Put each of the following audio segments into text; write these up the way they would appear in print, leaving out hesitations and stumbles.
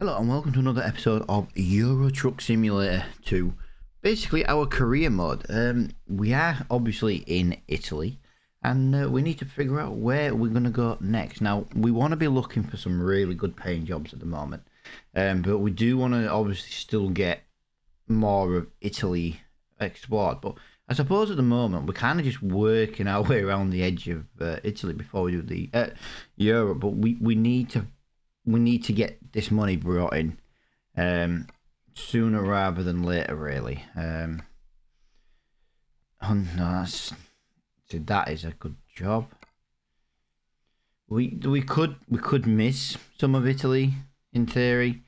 Hello and welcome to another episode of Euro Truck Simulator 2. Basically our career mode. We are obviously in Italy and we need to figure out where we're going to go next. Now we want to be looking for some really good paying jobs at the moment. But we do want to obviously still get more of Italy explored. But I suppose at the moment we're kind of just working our way around the edge of Italy before we do the Europe. But we need to get this money brought in sooner rather than later, really. Oh no, that is a good job. We could miss some of Italy in theory.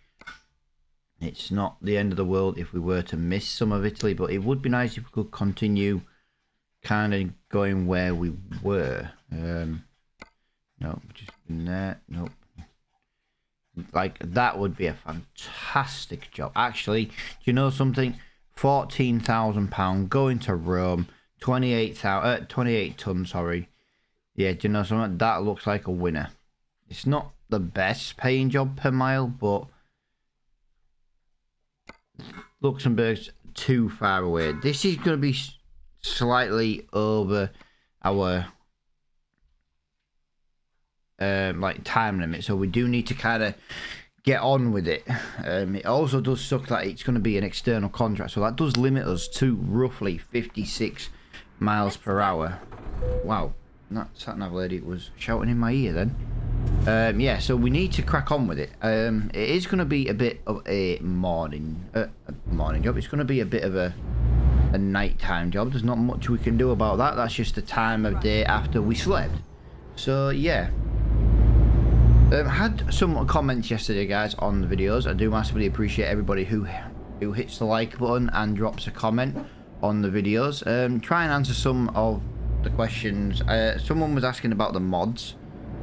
It's not the end of the world if we were to miss some of Italy, but it would be nice if we could continue kind of going where we were. No, just in there. Nope. Like, that would be a fantastic job. Actually, do you know something? £14,000 going to Rome, 28 tons, sorry. Yeah, do you know something? That looks like a winner. It's not the best paying job per mile, but Luxembourg's too far away. This is going to be slightly over our like time limit, so we do need to kind of get on with it. It also does suck that it's going to be an external contract, so that does limit us to roughly 56 miles per hour. Wow, that sat-nav lady was shouting in my ear then. Yeah, so we need to crack on with it. It is going to be a bit of a morning job. It's going to be a bit of a nighttime job. There's not much we can do about that. That's just the time of day after we slept. So yeah. Had some comments yesterday, guys, on the videos. I do massively appreciate everybody who hits the like button and drops a comment on the videos. Try and answer some of the questions. Someone was asking about the mods.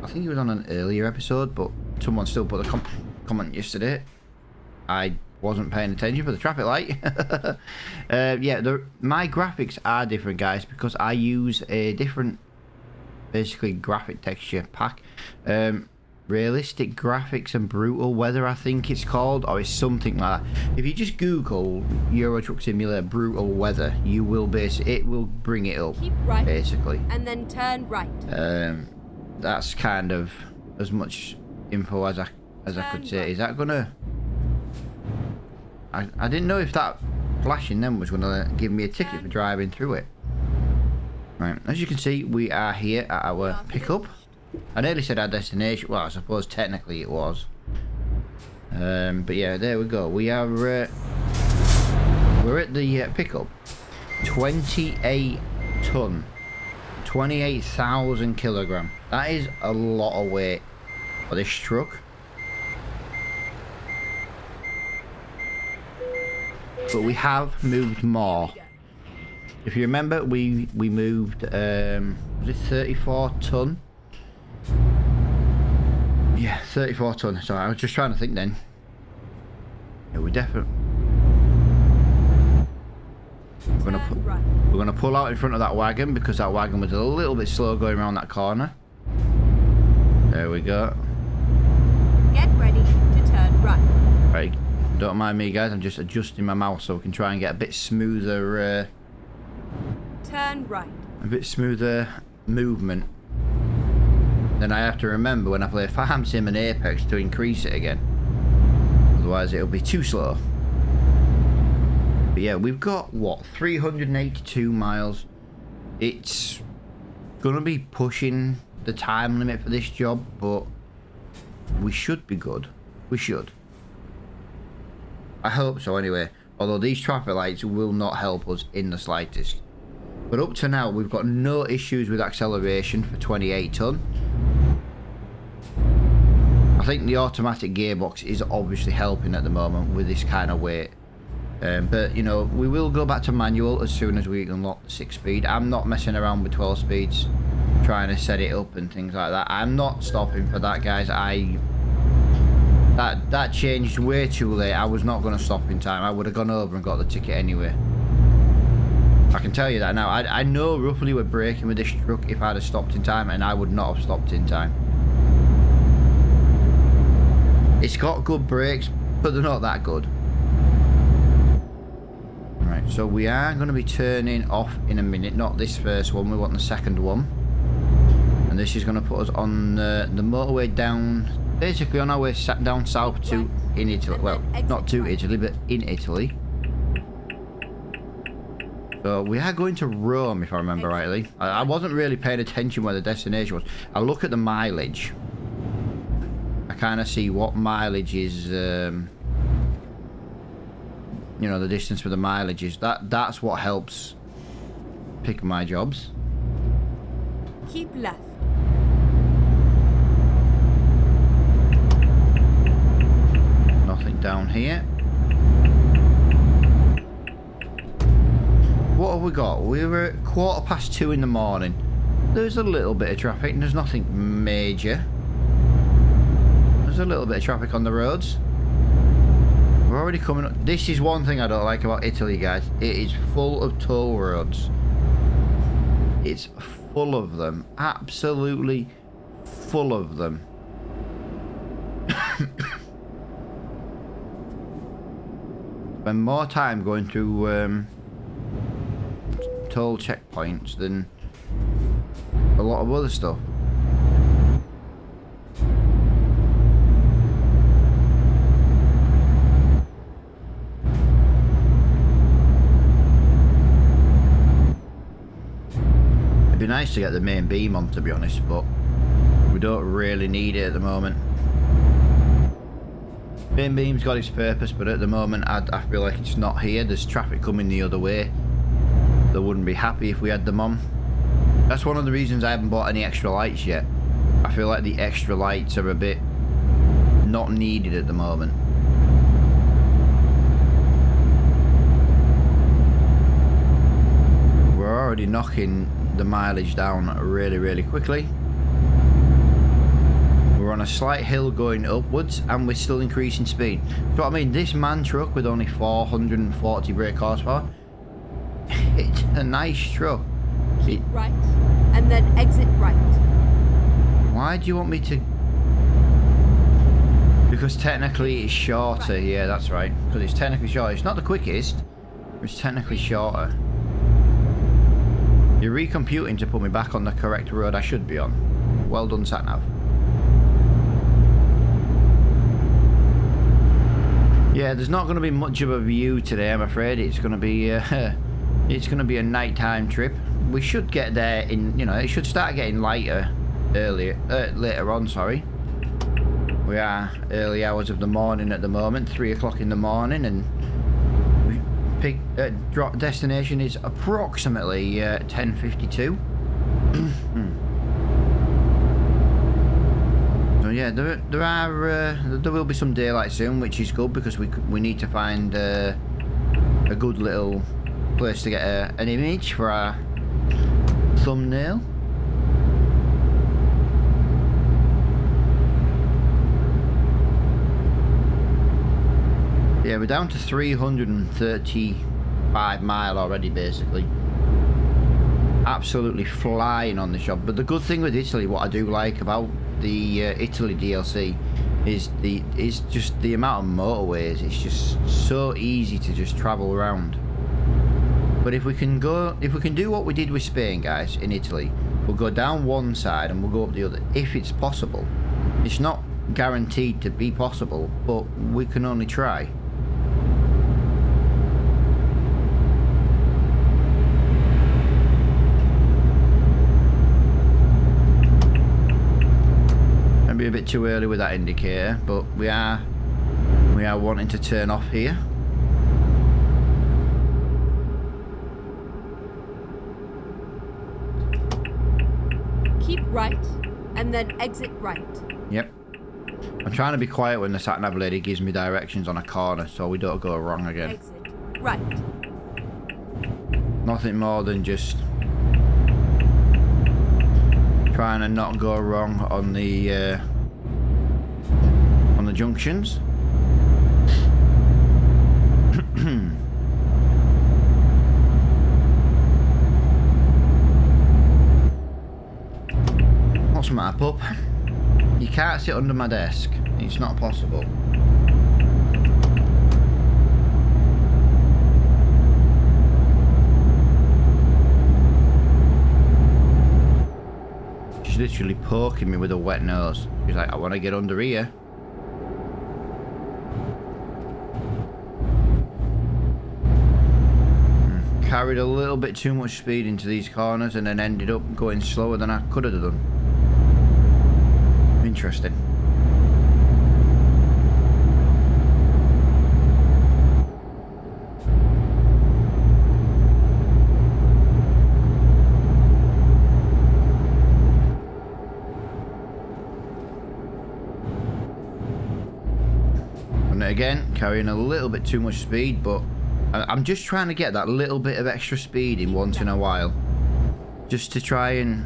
I think it was on an earlier episode, but someone still put a comment yesterday. I wasn't paying attention for the traffic light. Yeah, my graphics are different, guys, because I use a different, basically, graphic texture pack. Realistic graphics and brutal weather, I think it's called, or it's something like that. If you just Google Euro Truck Simulator brutal weather, you will it will bring it up. Keep right, basically, and then turn right. That's kind of as much info as I could say. Right. Is that gonna? I didn't know if that flashing then was gonna give me a ticket for driving through it. Right, as you can see, we are here at our pickup. I nearly said our destination. Well, I suppose technically it was. But yeah, there we go. We are. We're at the pickup. 28 ton, 28,000 kilogram. That is a lot of weight for this truck. But we have moved more. If you remember, we moved. Was it 34 ton? Yeah, 34 ton. Sorry, I was just trying to think then. Yeah, we definitely. We're gonna pull out in front of that wagon because that wagon was a little bit slow going around that corner. There we go. Get ready to turn right. Right, don't mind me, guys. I'm just adjusting my mouse so we can try and get a bit smoother. Turn right. A bit smoother movement. Then I have to remember when I play Farm Sim and Apex to increase it again. Otherwise it'll be too slow. But yeah, we've got, what, 382 miles. It's going to be pushing the time limit for this job, but we should be good. We should. I hope so anyway. Although these traffic lights will not help us in the slightest. But up to now, we've got no issues with acceleration for 28 ton. I think the automatic gearbox is obviously helping at the moment with this kind of weight. But, you know, we will go back to manual as soon as we unlock the 6-speed. I'm not messing around with 12 speeds, trying to set it up and things like that. I'm not stopping for that, guys. That changed way too late. I was not going to stop in time. I would have gone over and got the ticket anyway. I can tell you that now. I know roughly we're braking with this truck if I'd have stopped in time, and I would not have stopped in time. It's got good brakes, but they're not that good. Right, so we are going to be turning off in a minute. Not this first one, we want the second one. And this is going to put us on the motorway down, basically on our way down south to in Italy. Well, not to Italy, but in Italy. So we are going to Rome, if I remember rightly. I wasn't really paying attention where the destination was. I look at the mileage. I kind of see what mileage is, you know, the distance for the mileage is. That's what helps pick my jobs. Keep left. Nothing down here. What have we got? We were at 2:15 in the morning. There's a little bit of traffic and there's nothing major. There's a little bit of traffic on the roads. We're already coming up. This is one thing I don't like about Italy, guys. It is full of toll roads. It's full of them. Absolutely full of them. Spend more time going through toll checkpoints than a lot of other stuff. It'd be nice to get the main beam on, to be honest, but we don't really need it at the moment. Main beam's got its purpose, but at the moment I feel like it's not here. There's traffic coming the other way. They wouldn't be happy if we had them on. That's one of the reasons I haven't bought any extra lights yet. I feel like the extra lights are a bit not needed at the moment. We're already knocking the mileage down really quickly. We're on a slight hill going upwards and we're still increasing speed. So I mean, this MAN truck with only 440 brake horsepower, it's a nice truck. Keep right, and then exit right. Why do you want me to? Because technically it's shorter. Right. Yeah, that's right. Because it's technically shorter. It's not the quickest, but it's technically shorter. You're recomputing to put me back on the correct road I should be on. Well done, SatNav. Yeah, there's not going to be much of a view today, I'm afraid. It's going to be a nighttime trip. We should get there in, you know, it should start getting lighter later on, sorry. We are early hours of the morning at the moment, 3 o'clock in the morning, and drop destination is approximately 10:52. So yeah, there will be some daylight soon, which is good because we need to find a good little place to get an image for our thumbnail. Yeah, we're down to 335 mile already, basically. Absolutely flying on this job. But the good thing with Italy, what I do like about the Italy DLC is just the amount of motorways. It's just so easy to just travel around. But if we can do what we did with Spain, guys, in Italy, we'll go down one side and we'll go up the other, if it's possible. It's not guaranteed to be possible, but we can only try. Maybe a bit too early with that indicator, but we are wanting to turn off here. Keep right, and then exit right. Yep. I'm trying to be quiet when the sat-nav lady gives me directions on a corner so we don't go wrong again. Exit right. Nothing more than just trying to not go wrong on the junctions. What's the matter, pup? You can't sit under my desk. It's not possible. literally poking me with a wet nose. She's like, I want to get under here. Carried a little bit too much speed into these corners and then ended up going slower than I could have done. Interesting. And again, carrying a little bit too much speed, but I'm just trying to get that little bit of extra speed in once in a while. Just to try and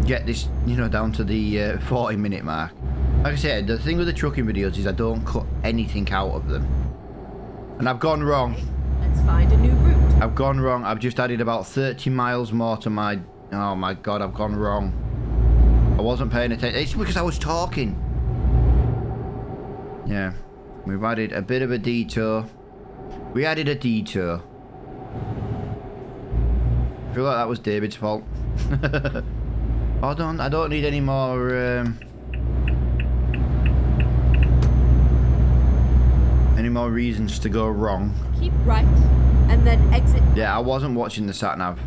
get this, you know, down to the 40-minute mark. Like I said, the thing with the trucking videos is I don't cut anything out of them. And I've gone wrong. Let's find a new route. I've gone wrong. I've just added about 30 miles more to my... Oh my god, I've gone wrong. I wasn't paying attention. It's because I was talking. Yeah. We've added a bit of a detour. We added a detour. I feel like that was David's fault. I don't need any more reasons to go wrong. Keep right and then exit. Yeah, I wasn't watching the sat nav.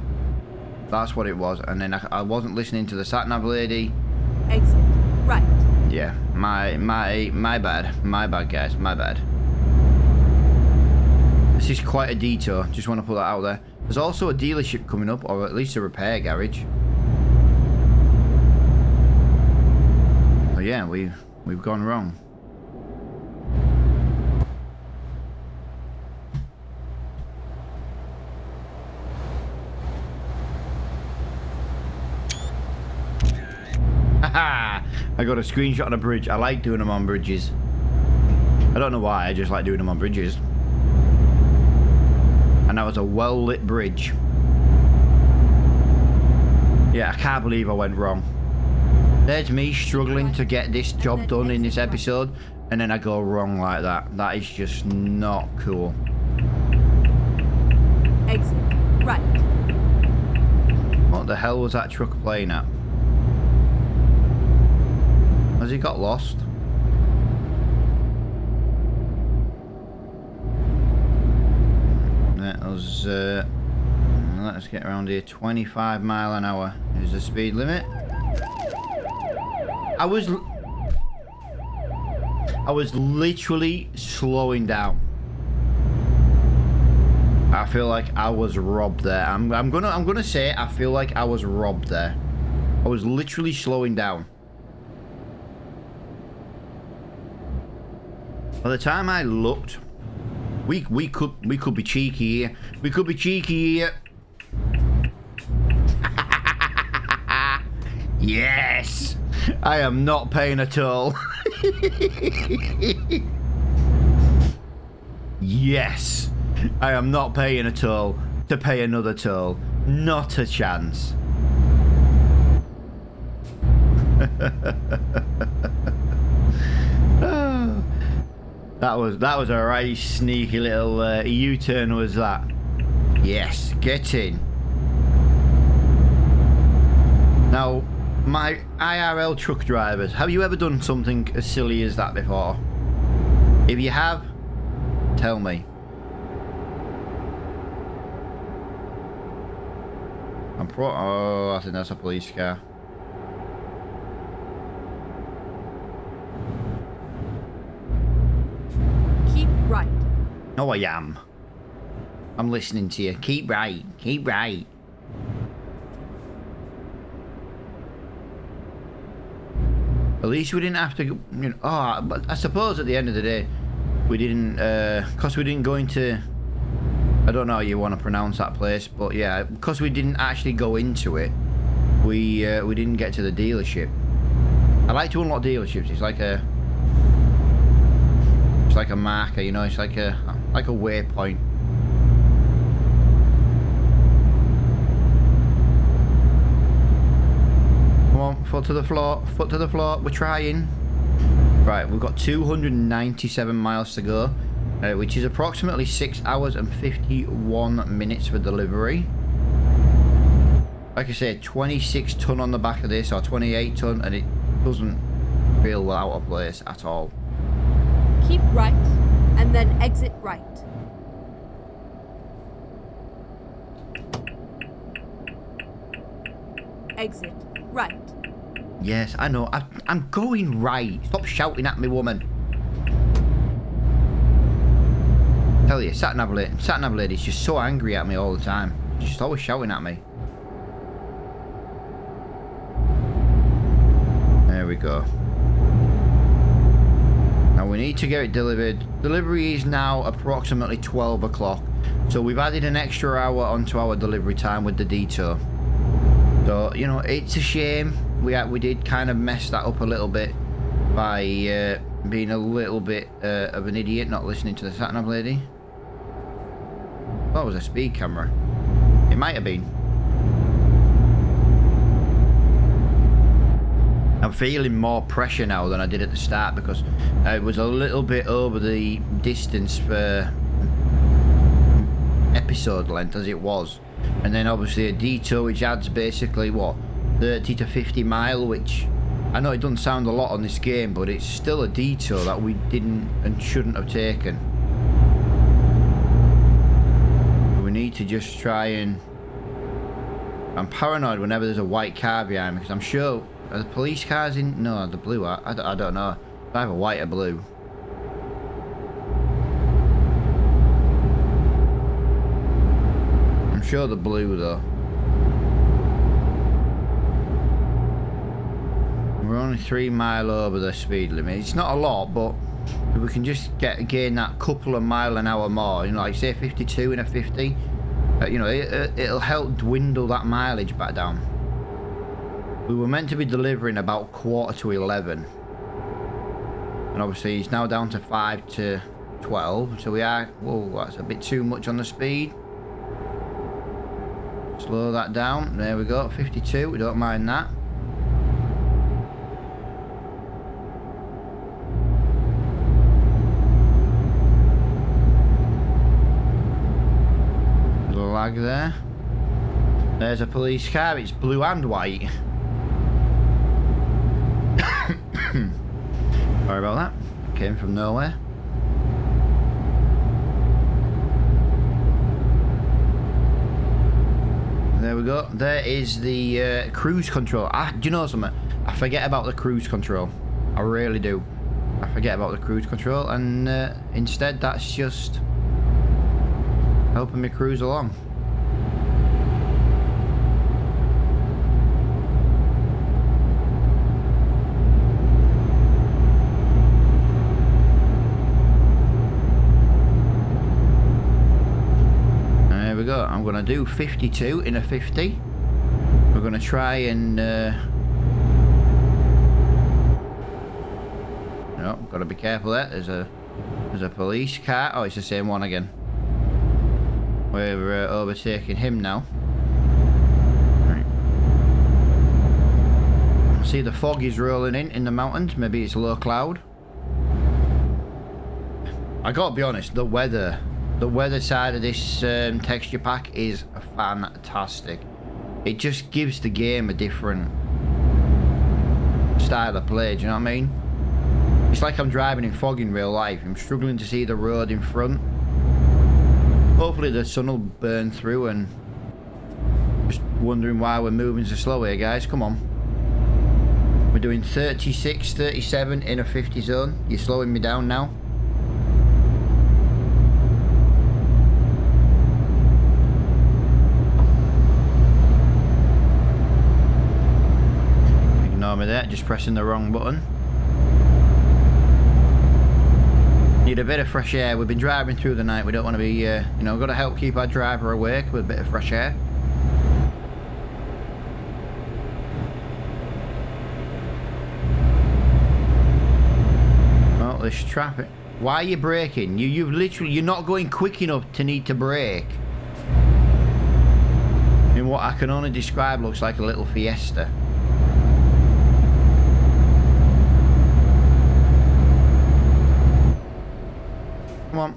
That's what it was, and then I wasn't listening to the sat nav lady. Exit right. Yeah, my bad, guys, my bad. This is quite a detour. Just want to put that out there. There's also a dealership coming up, or at least a repair garage. Oh yeah, we've gone wrong. Haha! I got a screenshot on a bridge. I like doing them on bridges. I don't know why, I just like doing them on bridges. And that was a well-lit bridge. Yeah, I can't believe I went wrong. There's me struggling to get this job done in this episode, and then I go wrong like that. That is just not cool. Exit right. What the hell was that truck playing at? Has he got lost? Let's get around here. 25 mile an hour is the speed limit. I was literally slowing down. I feel like I was robbed there. I'm gonna say I feel like I was robbed there. I was literally slowing down. By the time I looked, we could be cheeky here. We could be cheeky here. Yes, I am not paying a toll. Yes, I am not paying a toll to pay another toll. Not a chance. That was a right sneaky little U-turn, was that? Yes, get in. Now, my IRL truck drivers, have you ever done something as silly as that before? If you have, tell me. Oh, I think that's a police car. Keep right. No, I am. I'm listening to you. Keep right. Keep right. At least we didn't have to, you know, oh, but I suppose at the end of the day, we didn't, because we didn't go into, I don't know how you want to pronounce that place, but yeah, because we didn't actually go into it, we didn't get to the dealership. I like to unlock dealerships. It's like a marker, you know. It's like a waypoint. Come on, foot to the floor. Foot to the floor. We're trying. Right, we've got 297 miles to go, which is approximately 6 hours and 51 minutes for delivery. like I said, 26 ton on the back of this, or 28 ton, and it doesn't feel out of place at all. Keep right, and then exit right. Exit right. Yes, I know. I'm going right. Stop shouting at me, woman. Tell you, sat nav lady's just so angry at me all the time. She's just always shouting at me. There we go. Now we need to get it delivered. Delivery is now approximately 12 o'clock. So we've added an extra hour onto our delivery time with the detour. So, you know, it's a shame. We did kind of mess that up a little bit by being a little bit of an idiot, not listening to the sat-nav lady. That was a speed camera. It might have been. I'm feeling more pressure now than I did at the start because I was a little bit over the distance for episode length as it was. And then obviously a detour which adds basically what, 30 to 50 mile, which I know it doesn't sound a lot on this game, but it's still a detour that we didn't and shouldn't have taken. We need to just try and... I'm paranoid whenever there's a white car behind me because I'm sure... Are the police cars in? No, the blue are. I don't know. Either white or blue. I'm sure the blue though. We're only 3 mile over the speed limit. It's not a lot, but if we can just gain that couple of mile an hour more, you know, like say 52 in a 50, you know, it'll help dwindle that mileage back down. We were meant to be delivering about 11:15, and obviously it's now down to 5 to 12, so we are, whoa, that's a bit too much on the speed. Slow that down. There we go, 52, we don't mind that. Little lag there. There's a police car, it's blue and white. Sorry about that. Came from nowhere. There we go. There is the cruise control. Do you know something? I forget about the cruise control. I really do. I forget about the cruise control, and instead that's just helping me cruise along. I'm gonna do 52 in a 50. We're gonna try and no, gotta be careful there. There's a police car. Oh, it's the same one again. We're overtaking him now. Right. I see the fog is rolling in the mountains. Maybe it's low cloud. I gotta be honest, the weather side of this texture pack is fantastic. It just gives the game a different style of play, do you know what I mean? It's like I'm driving in fog in real life. I'm struggling to see the road in front. Hopefully the sun will burn through, and just wondering why we're moving so slow here, guys. Come on. We're doing 36, 37 in a 50 zone. You're slowing me down now. Ignore me there, just pressing the wrong button. Need a bit of fresh air. We've been driving through the night. We don't want to be, you know, we've got to help keep our driver awake with a bit of fresh air. Well, this traffic. Why are you braking? You've literally, you're not going quick enough to need to brake. In what I can only describe looks like a little Fiesta. Come on.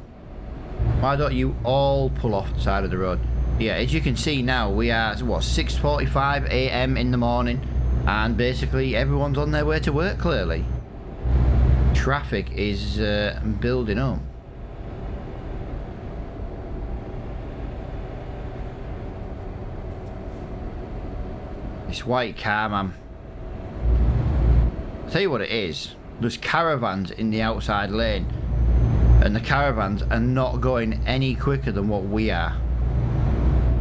Why don't you all pull off the side of the road? Yeah, as you can see now, we are, what, 6:45 a.m. in the morning, and basically everyone's on their way to work, clearly. Traffic is building up. This white car, man. I'll tell you what it is. There's caravans in the outside lane, and the caravans are not going any quicker than what we are.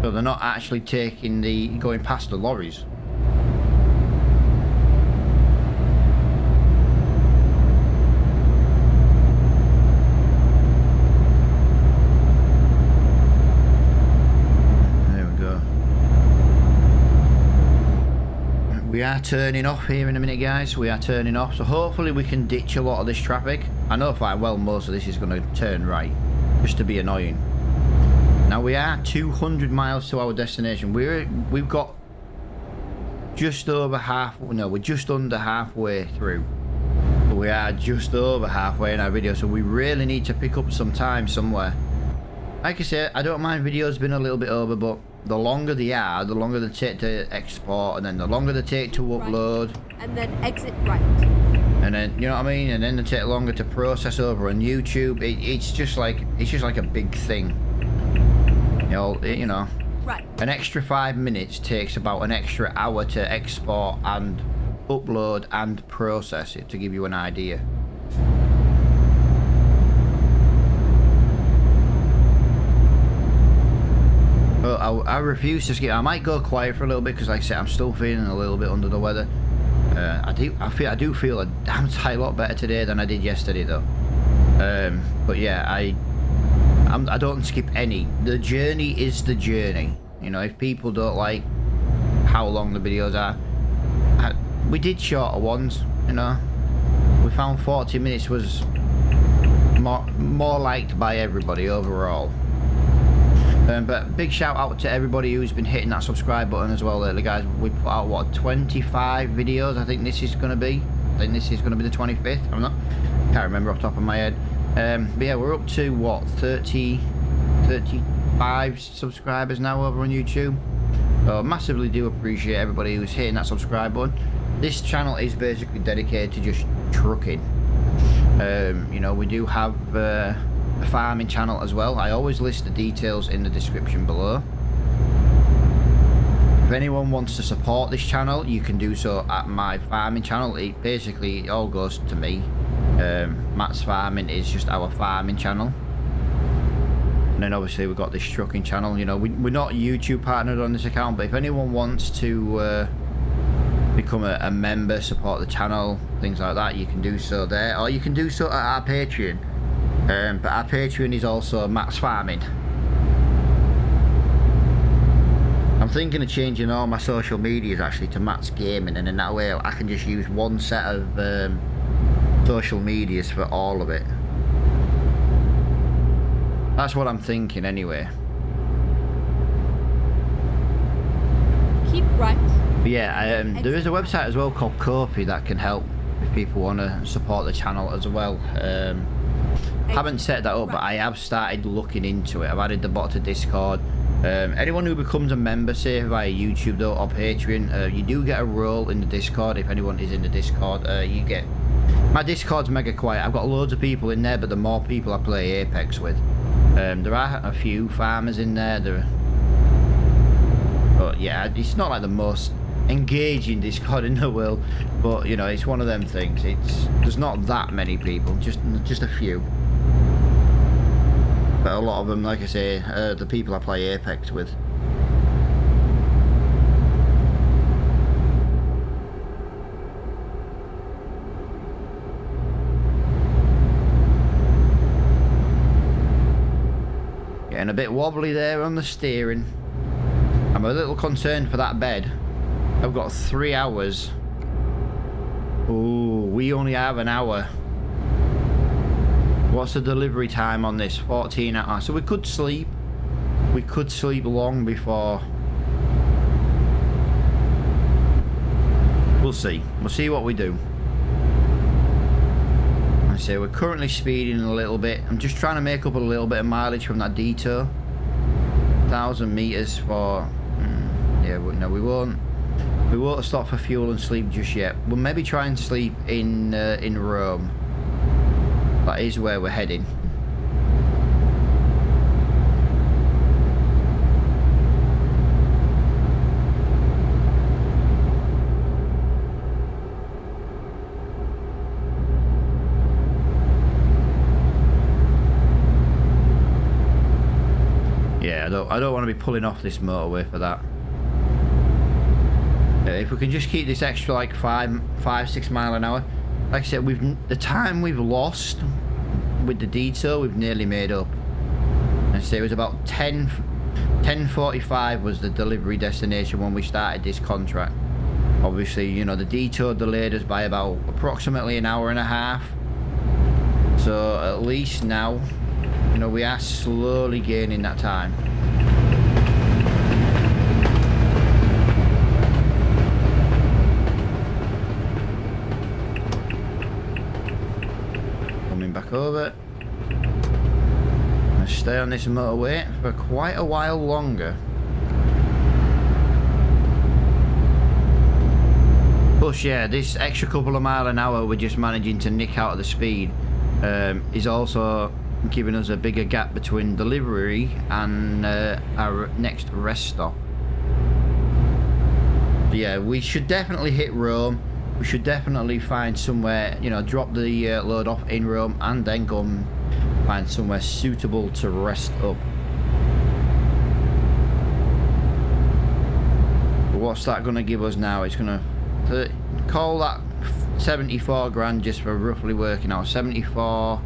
So they're not actually going past the lorries. There we go. We are turning off here in a minute, guys. We are turning off, so hopefully we can ditch a lot of this traffic. I know fine well most of this is going to turn right, just to be annoying. Now we are 200 miles to our destination. We've got just over half. No, we're just under halfway through. We are just over halfway in our video, so we really need to pick up some time somewhere. Like I said, I don't mind videos being a little bit over, but the longer they are, the longer they take to export, and then the longer they take to upload. Right. And then exit right. And then, you know what I mean? And then they take longer to process over on YouTube. It's just like a big thing. You know, right. An extra 5 minutes takes about an extra hour to export and upload and process it, to give you an idea. Well, I refuse to skip. I might go quiet for a little bit because, like I said, I'm still feeling a little bit under the weather. I do feel a damn sight lot better today than I did yesterday, though. But yeah, I don't skip any. The journey is the journey. You know, if people don't like how long the videos are, we did shorter ones. You know, we found 40 minutes was more liked by everybody overall. But big shout out to everybody who's been hitting that subscribe button as well lately, guys. We put out, what, 25 videos. I think this is going to be the 25th. Can't remember off the top of my head. But yeah, we're up to what, 35 subscribers now over on YouTube. So massively do appreciate everybody who's hitting that subscribe button. This channel is basically dedicated to just trucking. You know, we do have a farming channel as well. I always list the details in the description below. If anyone wants to support this channel, you can do so at my farming channel. It basically all goes to me. Matt's Farming is just our farming channel, and then obviously we've got this trucking channel. You know, we're not YouTube partnered on this account, but if anyone wants to become a member, support the channel, things like that, you can do so there, or you can do so at our Patreon. But our Patreon is also Matt's Farming. I'm thinking of changing all my social medias actually to Matt's Gaming, and in that way I can just use one set of social medias for all of it. That's what I'm thinking anyway. Keep right. But yeah, there is a website as well called Kofi that can help if people want to support the channel as well. Haven't set that up, but I have started looking into it. I've added the bot to Discord. Anyone who becomes a member, say via YouTube though, or Patreon, you do get a role in the Discord. If anyone is in the Discord, you get... My Discord's mega quiet. I've got loads of people in there, but the more people I play Apex with. There are a few farmers in there. But yeah, it's not like the most engaging Discord in the world, but you know, it's one of them things. There's not that many people, just a few. But a lot of them, like I say, the people I play Apex with. Getting a bit wobbly there on the steering. I'm a little concerned for that bed. I've got 3 hours. Ooh, we only have an hour. What's the delivery time on this? 14 hours. So we could sleep. We could sleep long before. We'll see. We'll see what we do. I say we're currently speeding a little bit. I'm just trying to make up a little bit of mileage from that detour. 1,000 meters for. Yeah, no, we won't. We won't stop for fuel and sleep just yet. We'll maybe try and sleep in Rome. That is where we're heading. Yeah, I don't want to be pulling off this motorway for that. If we can just keep this extra like 5-6 mile an hour, like I said, the time we've lost with the detour, we've nearly made up. And say it was about 10:45 was the delivery destination when we started this contract. Obviously, you know, the detour delayed us by about approximately an hour and a half. So at least now, you know, we are slowly gaining that time. Back over. I'll stay on this motorway for quite a while longer. Plus, yeah, this extra couple of mile an hour we're just managing to nick out of the speed is also giving us a bigger gap between delivery and our next rest stop. So yeah, we should definitely hit Rome. We should definitely find somewhere, you know, drop the load off in Rome and then go and find somewhere suitable to rest up. But what's that going to give us now? It's going to call that 74 grand just for roughly working out. 74.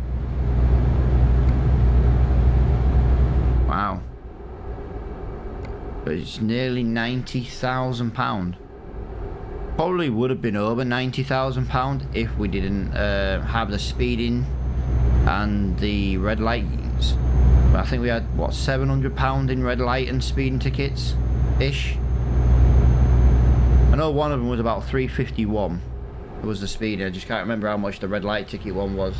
Wow. But it's nearly £90,000. Probably would have been over £90,000 if we didn't have the speeding and the red lights. But I think we had, what, £700 in red light and speeding tickets ish. I know one of them was about 351. It was the speeding. I just can't remember how much the red light ticket one was.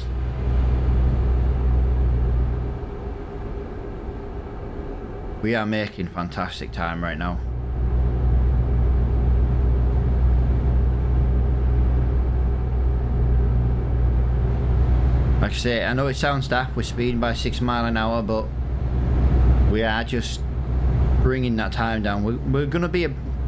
We are making fantastic time right now. Like I say, I know it sounds daft, we're speeding by 6 mile an hour, but we are just bringing that time down. We're going to be,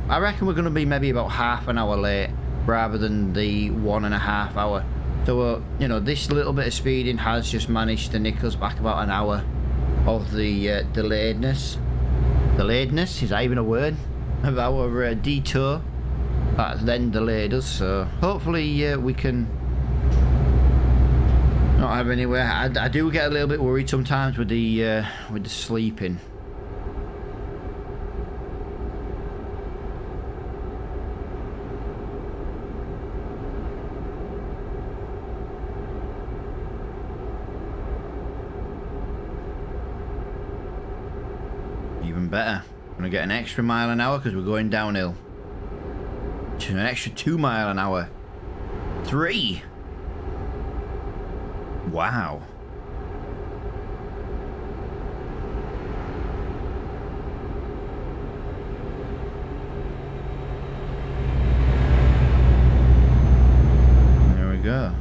I reckon we're going to be maybe about half an hour late rather than the 1.5 hour. So, you know, this little bit of speeding has just managed to nick us back about an hour of the delayedness. Delayedness, is that even a word? Of our detour that then delayed us. So hopefully we can not have anywhere. I do get a little bit worried sometimes with the sleeping. Even better. I'm gonna get an extra mile an hour because we're going downhill. An extra 2 mile an hour. 3. Wow. There we go.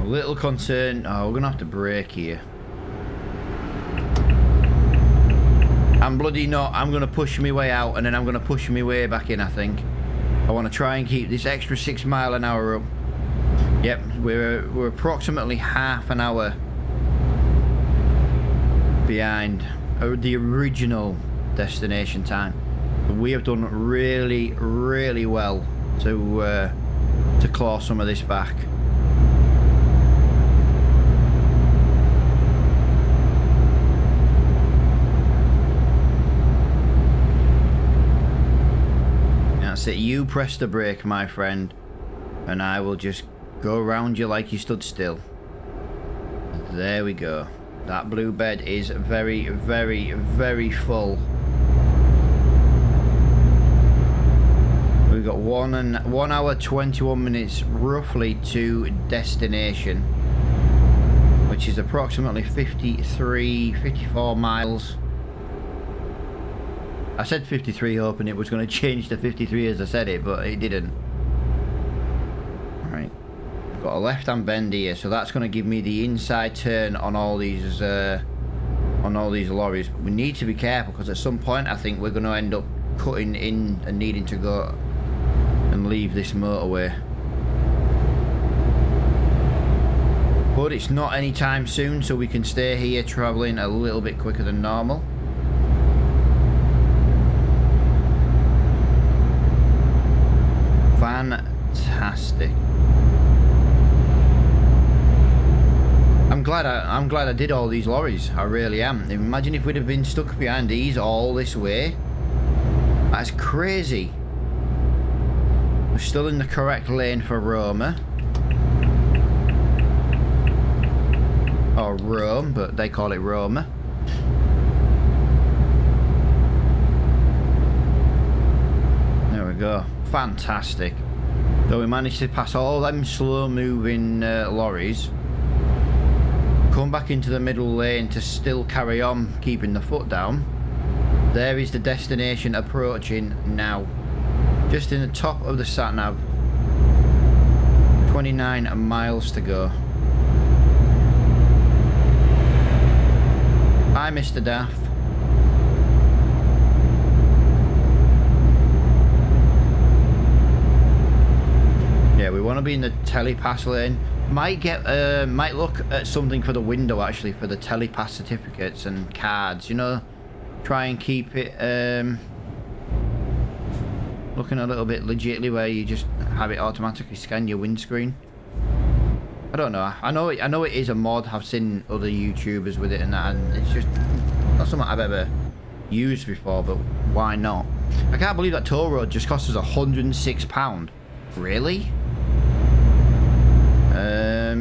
A little concern. Oh, we're gonna have to brake here. I'm bloody not. I'm gonna push my way out and then I'm gonna push my way back in, I think. I want to try and keep this extra 6 mile an hour up. Yep, we're approximately half an hour behind the original destination time. We have done really, really well to claw some of this back. That's it. You press the brake, my friend, and I will just go around you like you stood still. There we go. That blue bed is very, very, very full. We've got 1 hour 21 minutes roughly to destination, which is approximately 54 miles. I said 53 hoping it was going to change to 53 as I said it, but it didn't. Right. Got a left-hand bend here, so that's going to give me the inside turn on all these lorries. We need to be careful because at some point I think we're going to end up cutting in and needing to go and leave this motorway. But it's not anytime soon, so we can stay here travelling a little bit quicker than normal. Fantastic. I'm glad I did all these lorries. I really am. Imagine if we'd have been stuck behind these all this way. That's crazy. We're still in the correct lane for Roma. Or Rome, but they call it Roma. There we go. Fantastic. So we managed to pass all them slow moving lorries. Come back into the middle lane to still carry on keeping the foot down. There is the destination approaching now. Just in the top of the sat-nav. 29 miles to go. Hi, Mr. Daft. Yeah, we want to be in the telepass lane. Might look at something for the window actually for the telepass certificates and cards. You know, try and keep it looking a little bit legitly where you just have it automatically scan your windscreen. I don't know. I know it is a mod. I've seen other YouTubers with it and that, and it's just not something I've ever used before. But why not? I can't believe that toll road just cost us £106. Really? Are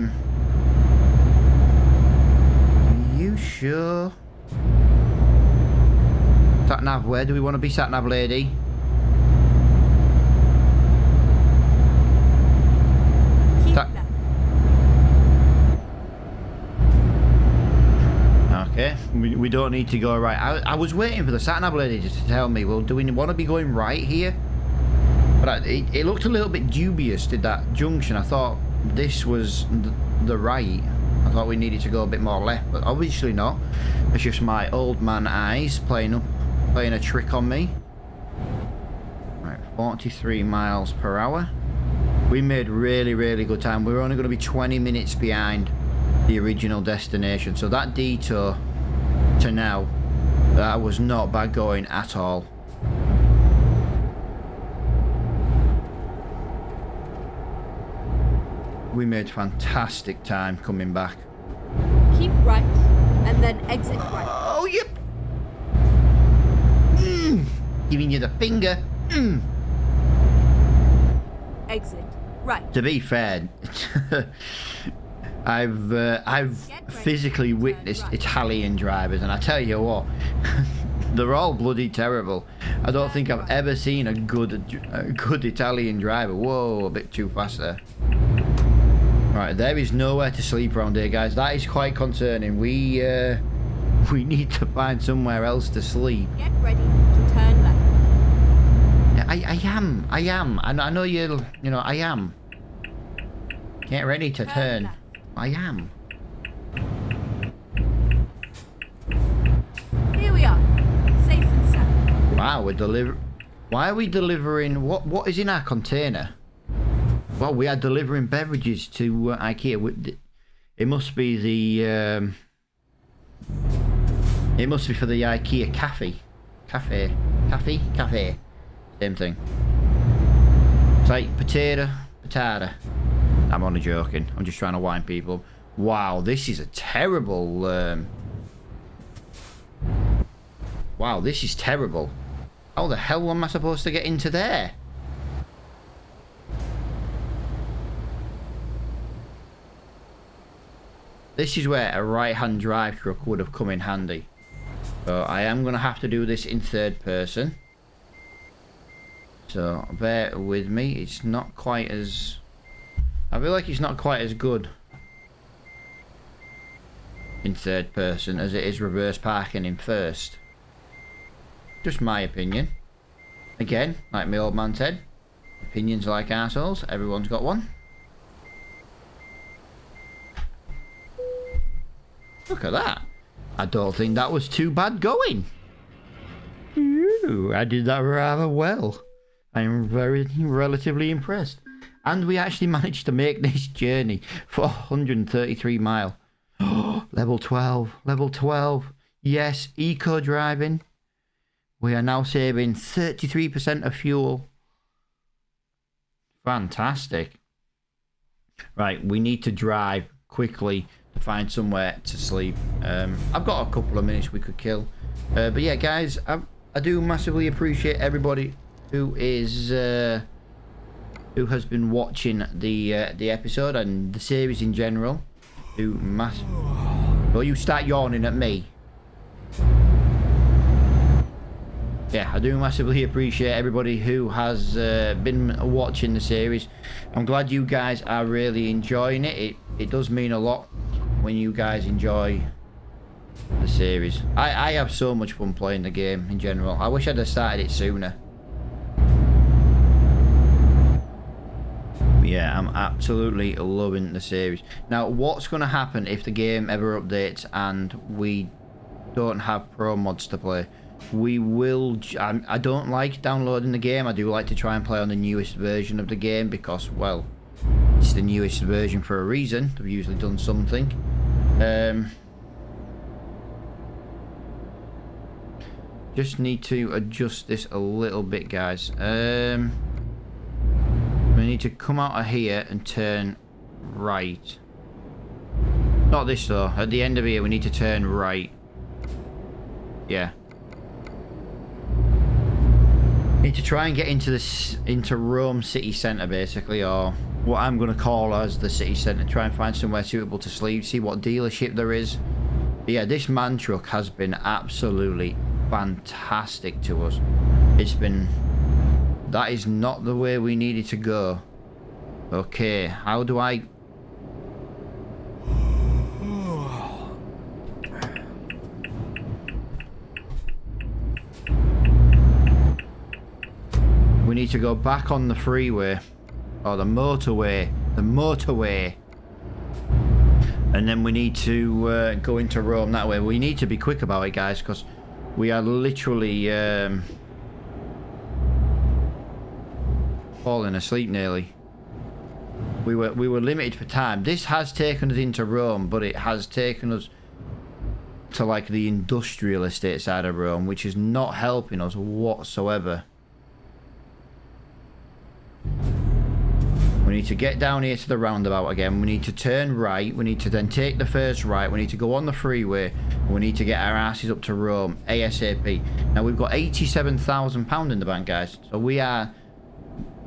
you sure? Sat nav, where do we want to be, sat nav lady? Okay, we don't need to go right. I was waiting for the sat nav lady just to tell me, well, do we want to be going right here? But it looked a little bit dubious, did that junction. I thought this was the right. I thought we needed to go a bit more left, but obviously not. It's just my old man eyes playing a trick on me. Right, 43 miles per hour. We made really, really good time. We were only going to be 20 minutes behind the original destination. So that detour to now, that was not bad going at all. We made fantastic time coming back. Keep right and then exit right. Oh, yep. Giving you the finger. Exit right. To be fair, I've physically witnessed Italian drivers, and I tell you what, they're all bloody terrible. I don't think I've ever seen a good Italian driver. Whoa, a bit too fast there. Right, there is nowhere to sleep around here, guys. That is quite concerning. We need to find somewhere else to sleep. Get ready to turn left. Yeah, I am. I know you know, I am. Get ready to turn. Left. I am. Here we are, safe and sound. Wow, why are we delivering? What is in our container? Well, we are delivering beverages to IKEA. It must be the. It must be for the IKEA cafe. Same thing. It's like potato. I'm only joking. I'm just trying to wind people. Wow, this is a terrible. Wow, this is terrible. How the hell am I supposed to get into there? This is where a right-hand drive truck would have come in handy. So I am going to have to do this in third person. So bear with me. It's not quite as... I feel like it's not quite as good in third person as it is reverse parking in first. Just my opinion. Again, like my old man said, opinions are like arseholes. Everyone's got one. Look at that. I don't think that was too bad going. Ooh, I did that rather well. I am very relatively impressed. And we actually managed to make this journey for 133 miles. Oh, level 12. Level 12. Yes, eco driving. We are now saving 33% of fuel. Fantastic. Right, we need to drive quickly to find somewhere to sleep. I've got a couple of minutes we could kill. But yeah, guys, I do massively appreciate everybody who is who has been watching the episode and the series in general. Well, you start yawning at me. Yeah, I do massively appreciate everybody who has been watching the series. I'm glad you guys are really enjoying it. It does mean a lot when you guys enjoy the series. I have so much fun playing the game in general. I wish I'd have started it sooner. Yeah, I'm absolutely loving the series. Now, what's going to happen if the game ever updates and we don't have pro mods to play? We will... I don't like downloading the game. I do like to try and play on the newest version of the game because, well, it's the newest version for a reason. They've usually done something. Just need to adjust this a little bit, guys. We need to come out of here and turn right. Not this though. At the end of here, we need to turn right. Yeah. Need to try and get into Rome city centre, basically, or what I'm going to call as the city centre. Try and find somewhere suitable to sleep. See what dealership there is. But yeah, this man truck has been absolutely fantastic to us. It's been... That is not the way we needed to go. Okay, how do I... We need to go back on the freeway. Or the motorway. The motorway. And then we need to go into Rome that way. We need to be quick about it, guys, because we are literally... falling asleep nearly. We were limited for time. This has taken us into Rome, but it has taken us to like the industrial estate side of Rome, which is not helping us whatsoever. We need to get down here to the roundabout again. We need to turn right. We need to then take the first right. We need to go on the freeway. We need to get our asses up to Rome ASAP. Now we've got £87,000 in the bank, guys. So we are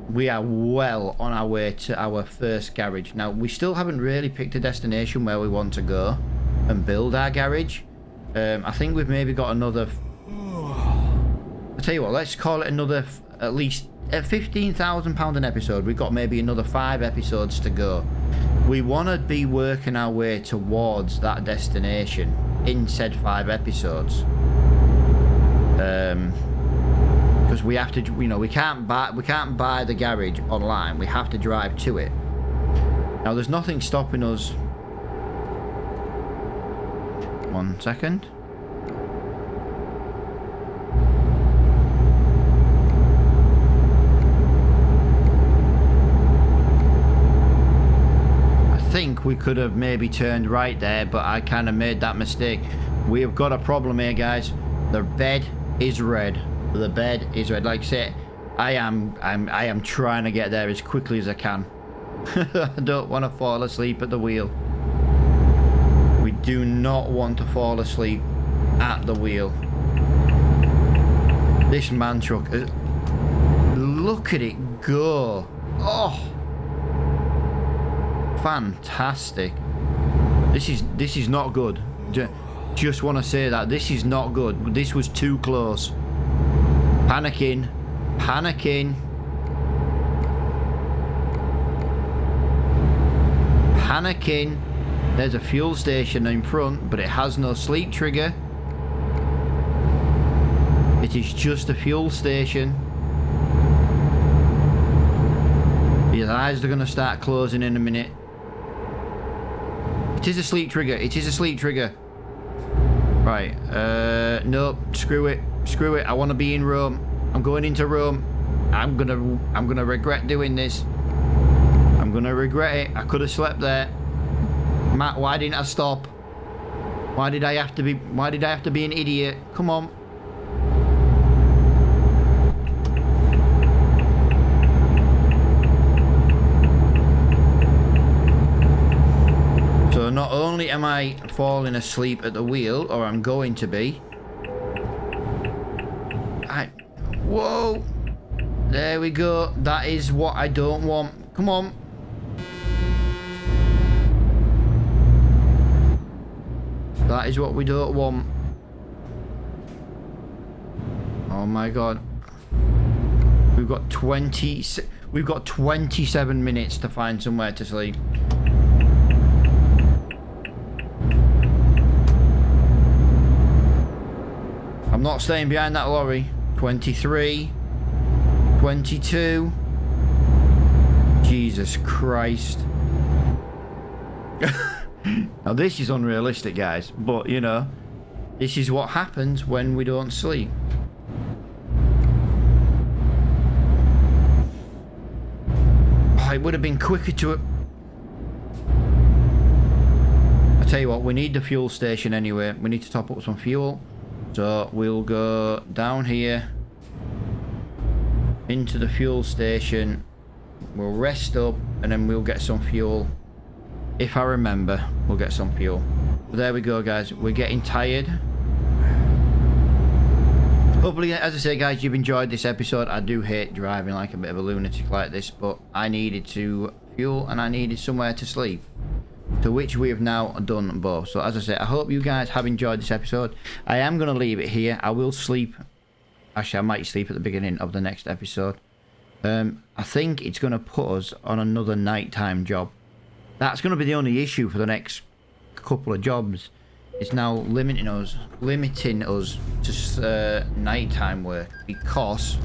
well on our way to our first garage. Now, we still haven't really picked a destination where we want to go and build our garage. I think we've maybe got another... I'll tell you what, let's call it another, at least at £15,000 an episode. We've got maybe another 5 episodes to go. We want to be working our way towards that destination in said 5 episodes. Because we have to, you know, we can't buy the garage online. We have to drive to it. Now, there's nothing stopping us. 1 second. I think we could have maybe turned right there, but I kind of made that mistake. We have got a problem here, guys. The bed is red. The bed is red. Like I said, I am trying to get there as quickly as I can. I don't want to fall asleep at the wheel. We do not want to fall asleep at the wheel. This man truck, look at it go. Oh, fantastic. This is not good. Just want to say that this is not good. This was too close. Panicking. Panicking. Panicking. There's a fuel station in front, but it has no sleep trigger. It It is just a fuel station. His eyes are going to start closing in a minute. It is a sleep trigger. It is a sleep trigger. Right. Nope. Screw it. Screw it. I want to be in Rome. I'm going into Rome. I'm gonna regret doing this. I'm gonna regret it. I could have slept there. Matt, why didn't I stop? Why did I have to be an idiot? Come on. So not only am I falling asleep at the wheel, or I'm going to be. Whoa. There we go. That is what I don't want. Come on. That is what we don't want. Oh my god. We've got 27 minutes to find somewhere to sleep. I'm not staying behind that lorry. 23. 22. Jesus Christ. Now this is unrealistic, guys, but you know, this is what happens when we don't sleep. Oh, it would have been quicker to... I tell you what, we need the fuel station anyway. We need to top up some fuel. So we'll go down here into the fuel station. We'll rest up and then we'll get some fuel. If I remember, we'll get some fuel. But there we go, guys. We're getting tired. Hopefully, as I say, guys, you've enjoyed this episode. I do hate driving like a bit of a lunatic like this, but I needed to fuel and I needed somewhere to sleep. To which we have now done both. So as I say, I hope you guys have enjoyed this episode. I am going to leave it here. I will sleep. Actually, I might sleep at the beginning of the next episode. I think it's going to put us on another nighttime job. That's going to be the only issue for the next couple of jobs. It's now limiting us to nighttime work because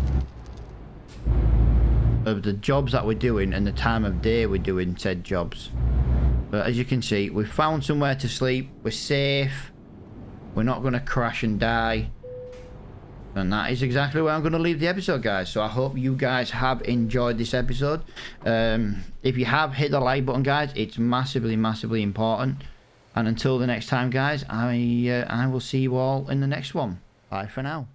of the jobs that we're doing and the time of day we're doing said jobs. But as you can see, we've found somewhere to sleep. We're safe. We're not going to crash and die. And that is exactly where I'm going to leave the episode, guys. So I hope you guys have enjoyed this episode. If you have, hit the like button, guys. It's massively, massively important. And until the next time, guys, I will see you all in the next one. Bye for now.